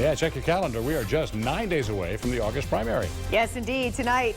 Yeah, check your calendar. We are just 9 days away from the August primary. Yes, indeed. Tonight,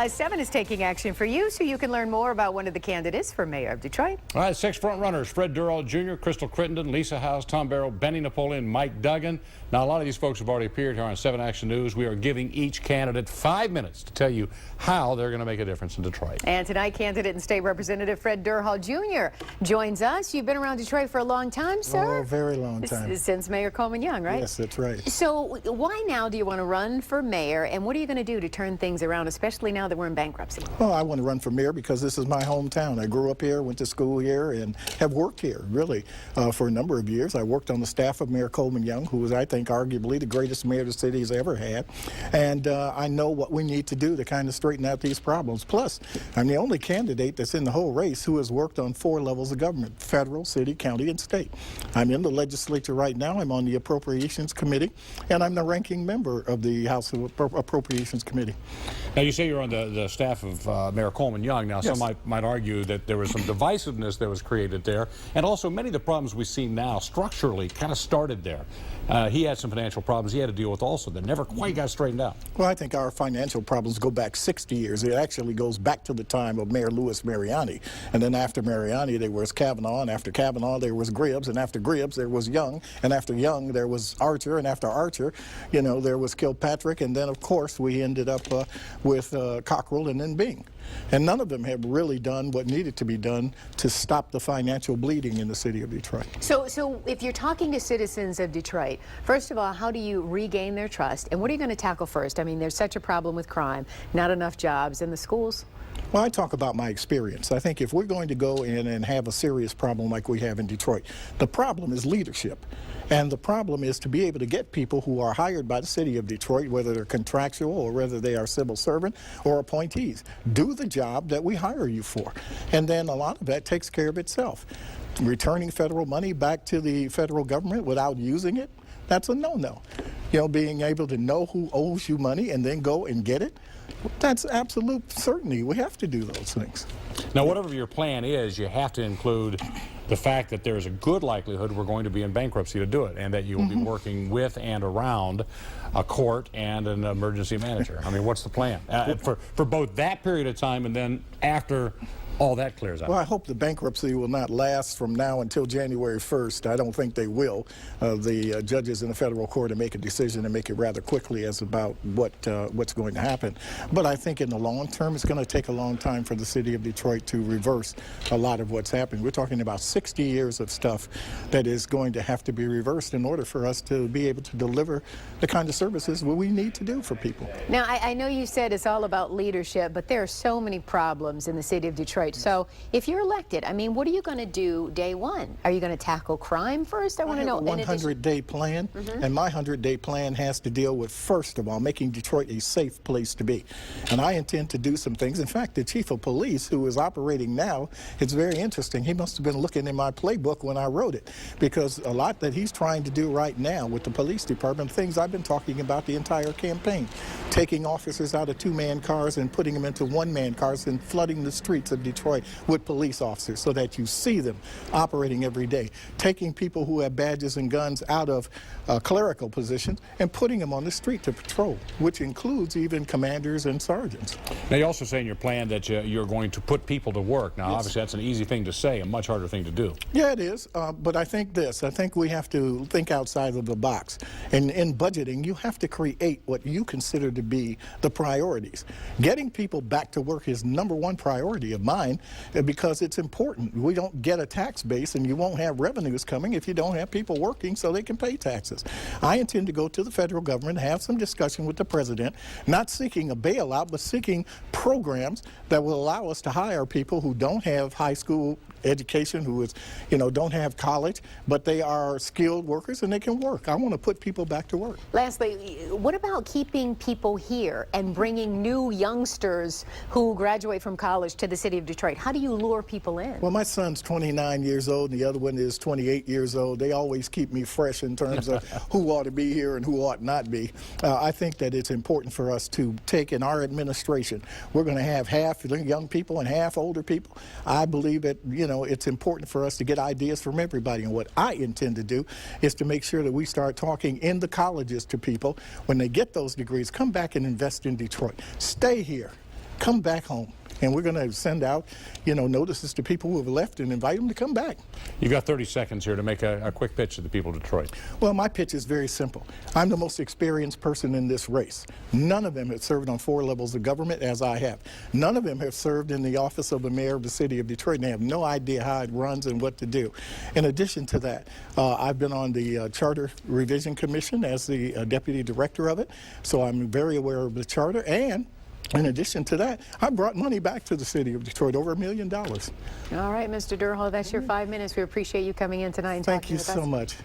7 is taking action for you, so you can learn more about one of the candidates for mayor of Detroit. All right, 6 front runners: Fred Durhal Jr., Crystal Crittenden, Lisa House, Tom Barrow, Benny Napoleon, Mike Duggan. Now, a lot of these folks have already appeared here on 7 Action News. We are giving each candidate 5 minutes to tell you how they're going to make a difference in Detroit. And tonight, candidate and state representative Fred Durhal Jr. joins us. You've been around Detroit for a long time, sir? Oh, very long time. Since Mayor Coleman Young, right? Yes, that's right. So why now do you want to run for mayor, and what are you going to do to turn things around, especially now that we're in bankruptcy? Well, I want to run for mayor because this is my hometown. I grew up here, went to school here, and have worked here, really, for a number of years. I worked on the staff of Mayor Coleman Young, who was, I think, arguably the greatest mayor the city has ever had. And I know what we need to do to kind of straighten out these problems. Plus, I'm the only candidate that's in the whole race who has worked on 4 levels of government: federal, city, county, and state. I'm in the legislature right now. I'm on the Appropriations Committee, and I'm the ranking member of the House Appropriations Committee. Now, you say you're on the staff of Mayor Coleman Young. Now, Yes. some might argue that there was some divisiveness that was created there, and also many of the problems we see now structurally kind of started there. He had some financial problems he had to deal with also that never quite got straightened out. Well, I think our financial problems go back 60 years. It actually goes back to the time of Mayor Louis Mariani. And then after Mariani, there was Kavanaugh, and after Kavanaugh, there was Gribbs, and after Gribbs, there was Young, and after Young, there was Archer, and after Archer, you know, there was Kilpatrick, and then, of course, we ended up with Cockrell and then Bing. And none of them have really done what needed to be done to stop the financial bleeding in the city of Detroit. So if you're talking to citizens of Detroit, first of all, how do you regain their trust, and what are you going to tackle first? I mean, there's such a problem with crime, not enough jobs in the schools. Well, I talk about my experience. I think if we're going to go in and have a serious problem like we have in Detroit, the problem is leadership. And the problem is to be able to get people who are hired by the city of Detroit, whether they're contractual or whether they are civil servant or appointees, do the job that we hire you for. And then a lot of that takes care of itself. Returning federal money back to the federal government without using it, that's a no-no. You know, being able to know who owes you money and then go and get it, that's absolute certainty. We have to do those things. Now, whatever your plan is, you have to include the fact that there is a good likelihood we're going to be in bankruptcy to do it, and that you will be working with and around a court and an emergency manager. I mean, what's the plan for both that period of time and then after all that clears out? Well, I hope the bankruptcy will not last from now until January 1st. I don't think they will. The judges in the federal court will make a decision and make it rather quickly as about what's going to happen. But I think in the long term, it's going to take a long time for the city of Detroit to reverse a lot of what's happened. We're talking about 60 years of stuff that is going to have to be reversed in order for us to be able to deliver the kind of services we need to do for people. Now, I know you said it's all about leadership, but there are so many problems in the city of Detroit. So if you're elected, I mean, what are you going to do day one? Are you going to tackle crime first? I want to know. I have a 100-day plan, and my 100-day plan has to deal with, first of all, making Detroit a safe place to be. And I intend to do some things. In fact, the chief of police, who is operating now, it's very interesting. He must have been looking in my playbook when I wrote it, because a lot that he's trying to do right now with the police department, things I've been talking about the entire campaign, taking officers out of 2-man cars and putting them into 1-man cars and flooding the streets of Detroit with police officers so that you see them operating every day, taking people who have badges and guns out of clerical positions and putting them on the street to patrol, which includes even commanders and sergeants. Now, you also say in your plan that you're going to put people to work. Now, Yes. Obviously, that's an easy thing to say, a much harder thing to do. Yeah, it is, but I think we have to think outside of the box. And in budgeting, you have to create what you consider to be the priorities. Getting people back to work is #1 priority of mine because it's important. We don't get a tax base, and you won't have revenues coming if you don't have people working so they can pay taxes. I intend to go to the federal government, have some discussion with the president, not seeking a bailout, but seeking programs that will allow us to hire people who don't have high school education, who is, don't have college, but they are skilled workers and they can work. I want to put people back to work. Lastly, what about keeping people here and bringing new youngsters who graduate from college to the city of Detroit? How do you lure people in? Well, my son's 29 years old and the other one is 28 years old. They always keep me fresh in terms of who ought to be here and who ought not be. I think that it's important for us to take in our administration. We're going to have half young people and half older people. I believe that, know, it's important for us to get ideas from everybody. And what I intend to do is to make sure that we start talking in the colleges to people when they get those degrees. Come back and invest in Detroit. Stay here. Come back home. And we're going to send out, you know, notices to people who have left and invite them to come back. You've got 30 seconds here to make a quick pitch to the people of Detroit. Well, my pitch is very simple. I'm the most experienced person in this race. None of them have served on 4 levels of government as I have. None of them have served in the office of the mayor of the city of Detroit, and they have no idea how it runs and what to do. In addition to that, I've been on the Charter Revision Commission as the deputy director of it, so I'm very aware of the charter. And in addition to that, I brought money back to the city of Detroit, over $1 million. All right, Mr. Durhal, that's your 5 minutes. We appreciate you coming in tonight and Thank talking you with us. so much.